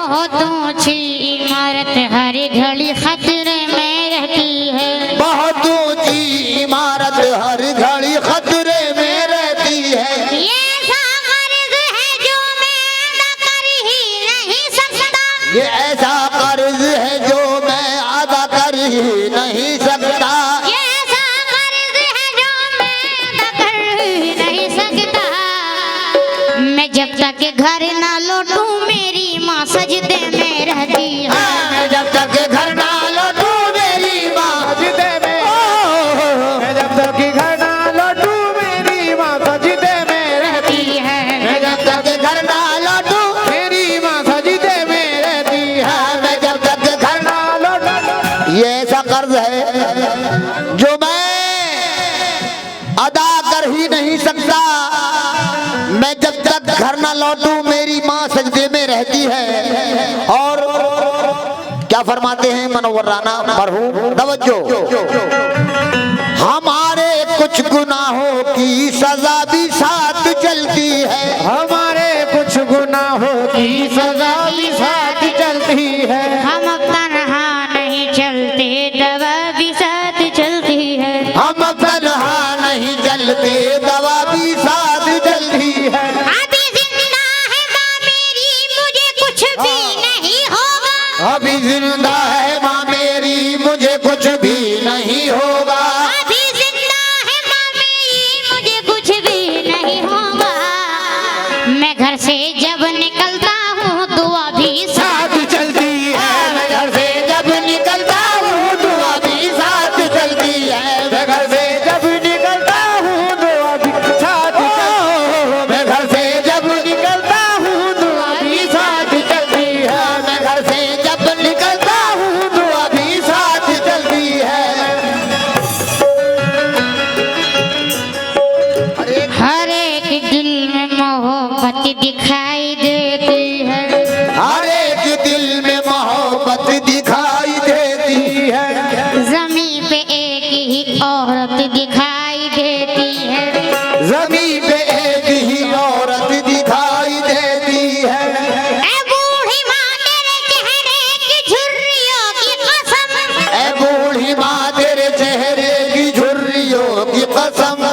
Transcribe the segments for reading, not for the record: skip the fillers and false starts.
बहुत ऊंची इमारत हर घड़ी खतरे में रहती है। बहुत ऊंची इमारत हर घड़ी खतरे में रहती है। ये ऐसा कर्ज है जो मैं अदा कर ही नहीं सकता। ये ऐसा कर्ज है जो मैं अदा कर ही नहीं सकता। ये ऐसा कर्ज है जो मैं अदा कर ही नहीं सकता। मैं जब तक घर ना लौटूं मेरी माँ सजदे में रहती है। मैं जब तक घर ना लौटूं मेरी माँ सजदे में। मैं जब तक घर ना लौटूं मेरी माँ सजदे में रहती है। मैं जब तक घर ना लौटूं मेरी माँ सजदे में रहती है। मैं जब तक घर ना लौटूं। ये ऐसा कर्ज है जो मैं अदा कर ही नहीं सकता। मैं जब तक घर ना लौटूं मेरी माँ सजदे में रहती है। और क्या फरमाते हैं मनोवर राना मरहूम, तवज्जो। हमारे कुछ गुनाहों की सजा भी साथ चलती है। हमारे कुछ गुनाहों की सजा भी साथ चलती है। हम तन्हा नहीं चलते दवा भी साथ चलती है। हम तन्हा नहीं चलते दवा भी साथ चलती है। अभी जिंदा है माँ मेरी मुझे कुछ भी नहीं होगा। अभी जिंदा है माँ मेरी मुझे कुछ भी नहीं होगा। अभी जिंदा है माँ मेरी मुझे कुछ भी नहीं होगा। मैं घर से जब निकलता हूँ दुआ भी साथ चलती है। मैं घर से जब निकलता हूँ दुआ भी साथ चलती है। मैं घर से जब निकलता हूँ दुआ भी साथ चलती है। मैं घर से जब निकलता हूँ दुआ भी साथ चलती है। मैं घर से जब निकलता हूँ दुआ भी साथ चलती है। हर एक दिल में मोहब्बत दिखाई देती है। हर एक दिल में मोहब्बत दिखाई देती है। जमीन पे एक ही औरत दिखाई देती है। जमीन पे एक ही औरत दिखाई देती है। ऐ बूढ़ी माँ तेरे चेहरे की झुर्रियों की कसम। ऐ बूढ़ी माँ तेरे चेहरे की झुर्रियों की कसम।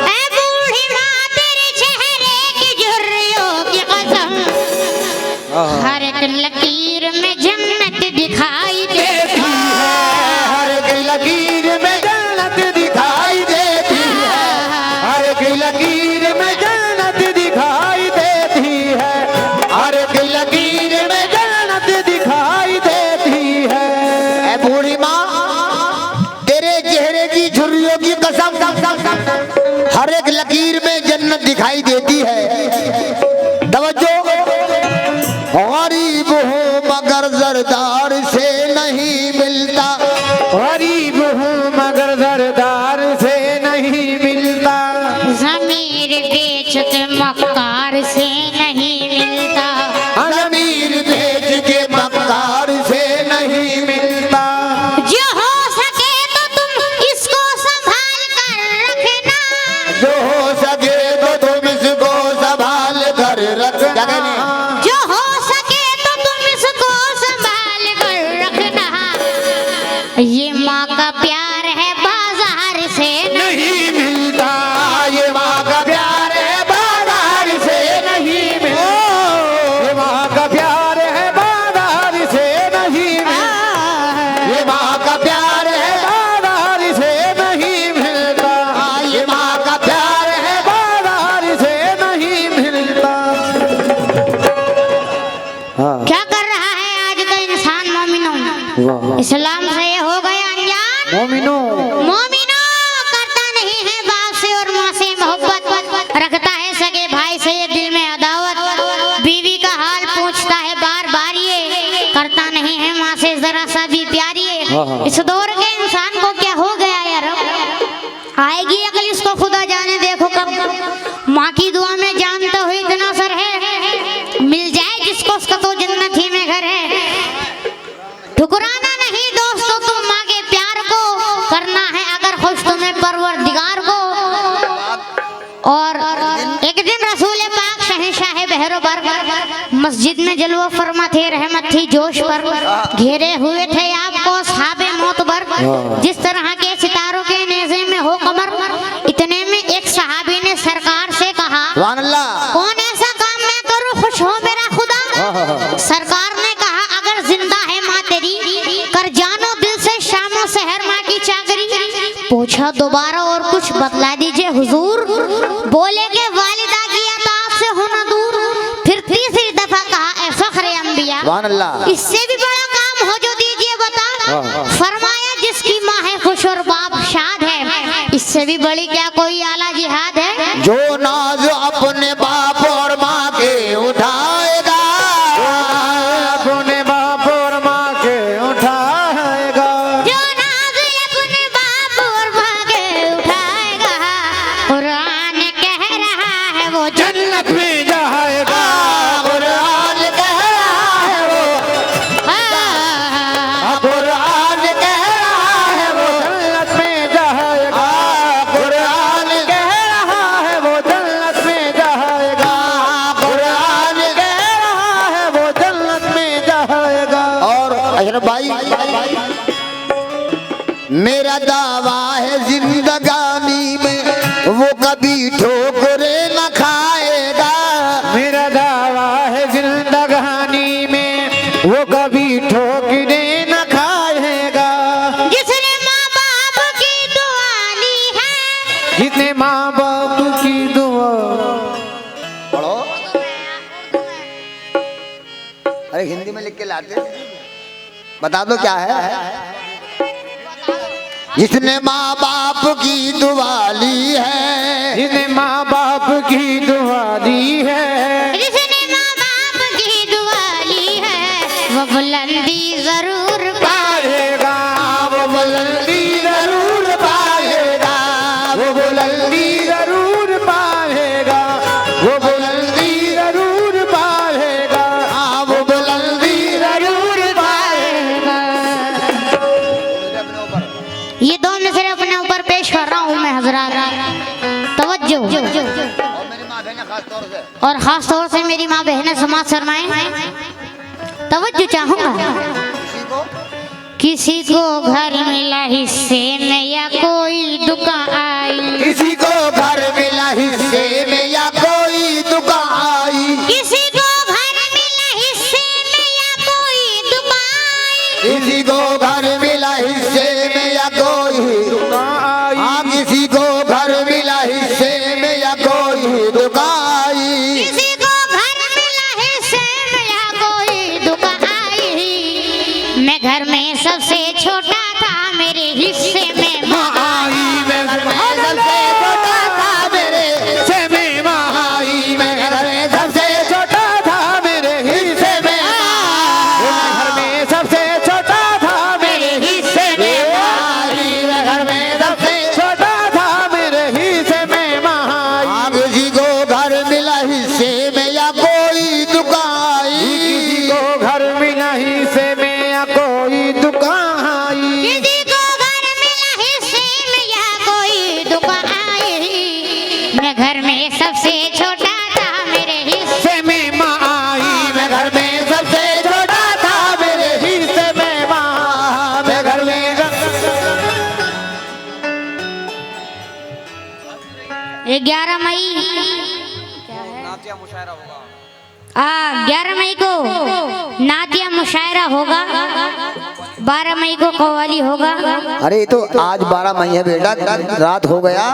ऐ बूढ़ी माँ तेरे चेहरे की झुर्रियों की कसम। हर एक लकीर में जन्नत दिखाई देती है। हर एक लकीर में जन्नत दिखाई देती है। हर एक लकीर में जन्नत दिखाई देती है। हर एक लकीर में जन्नत दिखाई देती है। ऐ बूढ़ी माँ तेरे चेहरे की झुर्रियों की कसम, हर एक लकीर में जन्नत दिखाई देती है। तवज्जो। गरीब हूँ मगर जरदार से नहीं मिलता। गरीब हूँ मगर जरदार से नहीं मिलता। ज़मीर बेच के मक्कार से नहीं मिलता। ज़मीर बेच के मक्कार से नहीं मिलता। जो हो सके तो तुम इसको संभाल कर रखना। जो हो सके तो तुम इसको संभाल कर रखना। जो हो सके तो तुम इसको संभाल कर रखना। ये माँ का प्यार है बाजार से नहीं मिलता। ये माँ का प्यार है बाजार से नहीं मिलता। ये माँ का प्यार है बाजार से नहीं मिलता। ये माँ का प्यार है बाजार से नहीं मिलता। ये माँ का प्यार है बाजार से नहीं मिलता। क्या कर रहा है आज का इंसान मोमिनो? इस्लाम से ये हो गया अनजान। मोमिनो मोमिनो करता नहीं है बाप से और माँ से मोहब्बत, रखता है सगे भाई से ये दिल में अदावत, बीवी का हाल पूछता है बार बार ये, करता नहीं है माँ से जरा सा भी प्यार ये। इस दौर के इंसान को क्या हो गया यार? आएगी अकल इसको खुदा जाने, देखो कब माँ की दुआ में जानता हो इतना असर है, मिल जाए जिसको उसका तो जन्नत ही में घर है। ठुकराना नहीं दोस्तों तुम माँ के प्यार को, करना है अगर खुश तुम्हें परवरदिगार को। और एक दिन रसूल पाक शहंशाह बहरो बर मस्जिद में जलवा फरमा थे, रहमत थी जोश पर, घेरे हुए थे आपको साहबे मोतबर, जिस तरह के सितारों के नेज़े में हो कमर। इतने में एक सहाबी ने सरकार से कहा, कौन ऐसा काम मैं करूं खुश हो मेरा खुदा। सरकार ने कहा, अगर जिंदा है माँ तेरी, कर जानो दिल से शामो सहर माँ की चाकरी। पूछा दोबारा और कुछ बतला दीजिए हुजूर। बोले के वालिदा की अता से होना दूर। फिर तीसरी दफा कहा, ऐ फखरे अंबिया, इससे भी बड़ा काम हो जो दीजिए बता। फरमाया, जिसकी माँ है खुश और बाप शाद है, इससे भी बड़ी क्या कोई आला जिहाद है। जो नाज अपने बाप और माँ के उठाएगा, अपने बाप और माँ के उठाएगा, जो नाज अपने बाप और माँ के उठाएगा, कुरान कह रहा है वो जन्नत में जाएगा। कुरान कह रहा है वो, कुरान कह रहा है वो जन्नत में जाएगा। कुरान कह रहा है वो जन्नत में जाएगा। कुरान कह रहा है वो जन्नत में जाएगा। और अशरफ भाई, मेरा दावा है जिंदगानी में वो कभी ठोकरे न खाएगा। मेरा दावा है जिंदगानी में वो कभी ठोकरे न खाएगा। जिसने माँ बाप की दुआ ली है, जितने माँ बाप की दुआ पढ़ो। अरे हिंदी में लिख के लाते, बता दो क्या है। जिसने माँ बाप की दुआ ली है, जिसने माँ बाप की दुआ ली है, जिसने माँ बाप की दुआ ली है, वो बुलंदी जरूर पाएगा। वो बुलंदी जरूर पाएगा। वो बुलंदी जरूर पाएगा। वो बुलंदी जरूर पाएगा। वो बुलंदी जरूर पाएगा। ये दो मिसरे अपने ऊपर पेश कर रहा हूँ मैं हजरात, तवज्जो। और खास तौर से मेरी माँ बहनें समाज शर्माएं, तवज्जो चाहूंगा। किसी को घर मिला हिस्से में या कोई दुकान आई, किसी को घर मिला हिस्से में या कोई दुकान आई, किसी को घर मिला हिस्से में या कोई दुकान, किसी को घर मिला हिस्से में या कोई दुकान आई। हाँ, किसी को घर मिला हिस्से में या कोई दुकान आई, किसी को घर मिला हिस्से में या कोई दुकान आई। मैं घर में सबसे छोटा था, मेरे हिस्से में माँ आई। मैं घर में सबसे छोटा था, मेरे हिस्से में माँ आई। मैं घर में सबसे छोटा था, मेरे हिस्से में मैं घर में सबसे छोटा था, मेरे हिस्से में आई। मैं घर में सबसे छोटा था, मेरे हिस्से में माँ आई। किसी को घर मिला हिस्से में या कोई दुकान आई, किसी को घर मिला हिस्से में या कोई दुकान आई, किसी को घर मिला हिस्से में या कोई दुकान आई। मैं घर में सबसे छोटा था, मेरे हिस्से में माँ आई। मैं घर में सबसे छोटा था, मेरे हिस्से में माँ। मैं घर में 11 मई 11 मई को नातिया मुशायरा होगा, 12 मई को कव्वाली होगा। अरे तो आज 12 मई है बेटा, रात हो गया।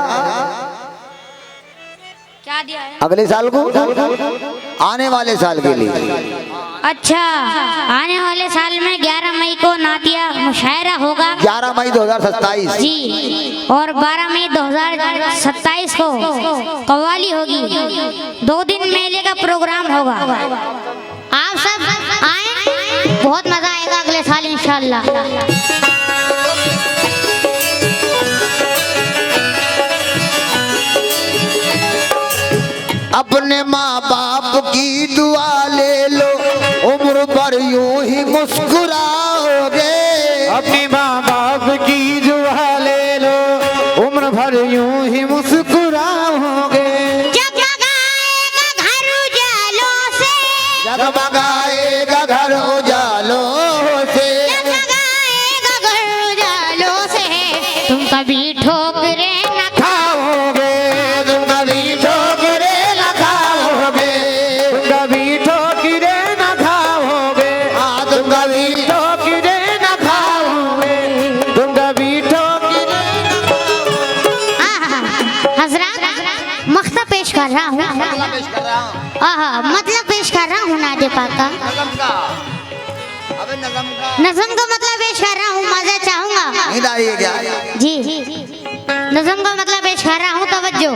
क्या दिया है? अगले साल को, आने वाले साल के लिए। अच्छा, आने वाले साल में 11 मई को नातिया मुशायरा होगा, 11 मई 2027 जी, और 12 मई 2027 को कव्वाली होगी। 2 दिन मेले का प्रोग्राम होगा। आप सब आए, बहुत मजा आएगा अगले साल इंशाल्लाह। अपने माँ बाप की दुआ ले लो, उम्र भर यूं ही मुस्कुराओगे। अपने माँ बाप की दुआ ले लो, उम्र भर यूं ही मुस्कुराओगे। जगमगाएगा घर उजालों से, जगमगाएगा घर उजालों से, जगाएगा घर उजालों से। तुम कभी ठोकरे न खाओगे, तुम कभी ठोकरे न खाओगे, तुम कभी ठोकरे न खाओगे, हाँ तुम कभी ठोकरे न खाओगे, तुम कभी ठोकरे न खाओगे। हजरत मख्ता पेश कर रहा हूँ, मतलब पेश कर रहा हूँ नादे पाक का। नज़म का मतलब पेश कर रहा हूँ, मजा चाहूंगा जी। नज़म का मतलब पेश कर रहा हूँ, तवज्जो।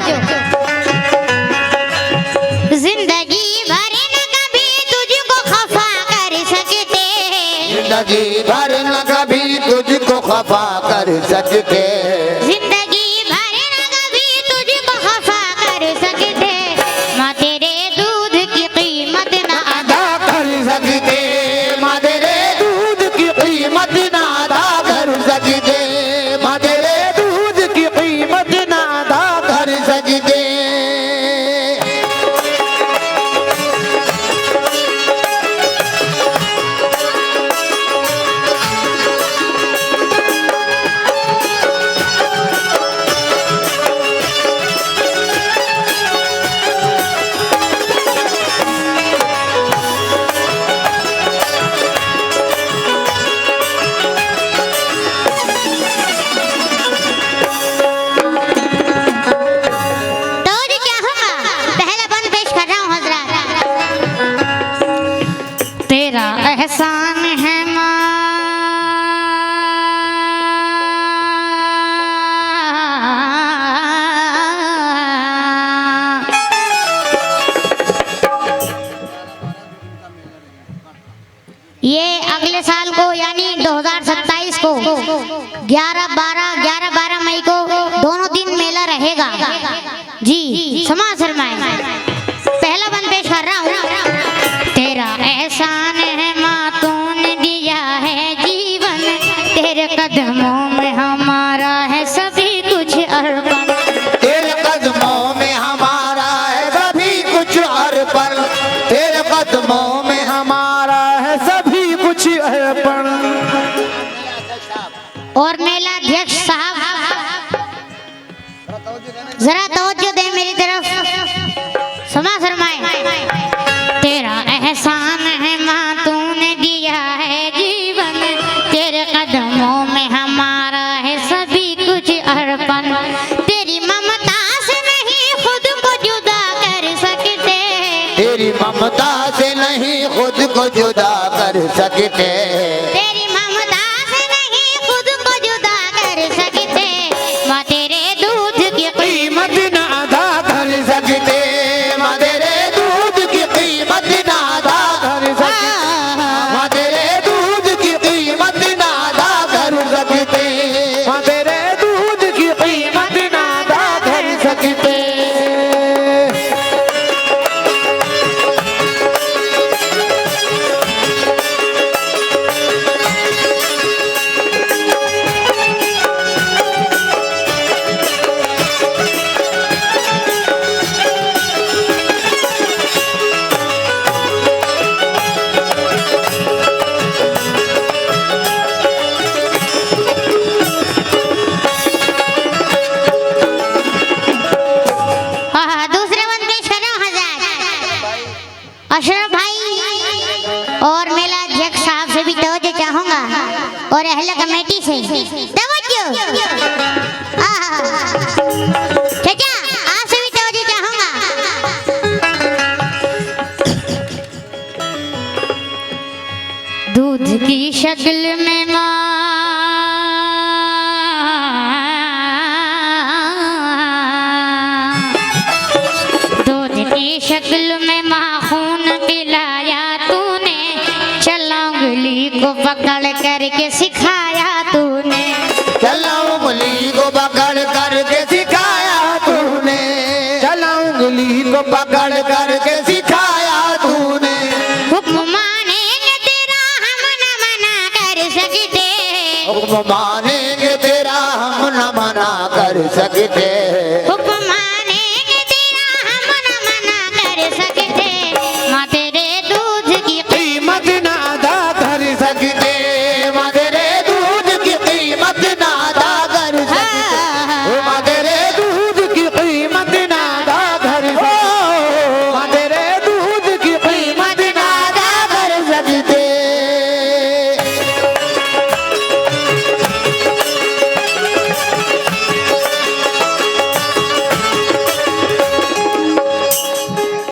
जिंदगी भर न कभी तुझको खफा कर सकते, जिंदगी भर न कभी तुझको खफा कर सकते, जिंदगी भर न कभी तुझको खफा कर सकते। माँ तेरे दूध की कीमत न अदा कर सकते, माँ तेरे दूध की कीमत ना अदा कर सकते, माँ तेरे दूध की कीमत ना अदा कर सकते। तो जी क्या होगा, पहला बंद पेश कर रहा हूँ हजरत। तेरा एहसान है माँ, ये अगले साल को यानी 2027 को 11-12 मई को दोनों दिन मेला रहेगा जी। समाज शर्माए पहला बंद पेश कर रहा हूँ। तेरा एहसान है माँ, तूने दिया है जीवन, तेरे कदमों में हमारा है सभी कुछ अर्पण, तेरे कदमों में हमारा है सभी कुछ अर्पण, तेरे कदमों में हमारा है सभी कुछ अर्पण। और मेला अध्यक्ष साहब जरा तवज्जो दे मेरी तरफ, समा शर्माए। तेरा एहसान है माँ, तूने दिया है जीवन, तेरे कदमों में हमारा है सभी कुछ अर्पण, तेरी ममता से नहीं खुद को जुदा कर सकते, तेरी ममता से नहीं खुद को जुदा कर सकते, तेरी ममता से नहीं खुद को जुदा कर सकते। माँ तेरे दूध की कीमत ना अदा कर सकते, माँ तेरे दूध की कीमत ना अदा कर सकते, माँ तेरे दूध की कीमत ना अदा कर सकते, माँ तेरे दूध की कीमत ना अदा कर सकते। दूसरे बंद पेश कर रहा हूँ हजरत अशरफ भाई और मेला अध्यक्ष साहब से भी तवज्जो चाहूंगा और अहले कमेटी से तवज्जो। चाचा आपसे भी तवज्जो चाहूंगा। दूध की शक्ल में दूध की शक्ल में माखून पिलाया तूने, चला उंगली को पकड़ करके सिखाया तूने, चला उंगली को पकड़ करके सिखाया तूने, चला उंगली को पकड़ करके सिखाया तूने, हुक्म मानेंगे तेरा हम न मना कर सकते, हुक्म मानेंगे तेरा हम न मना कर सकते,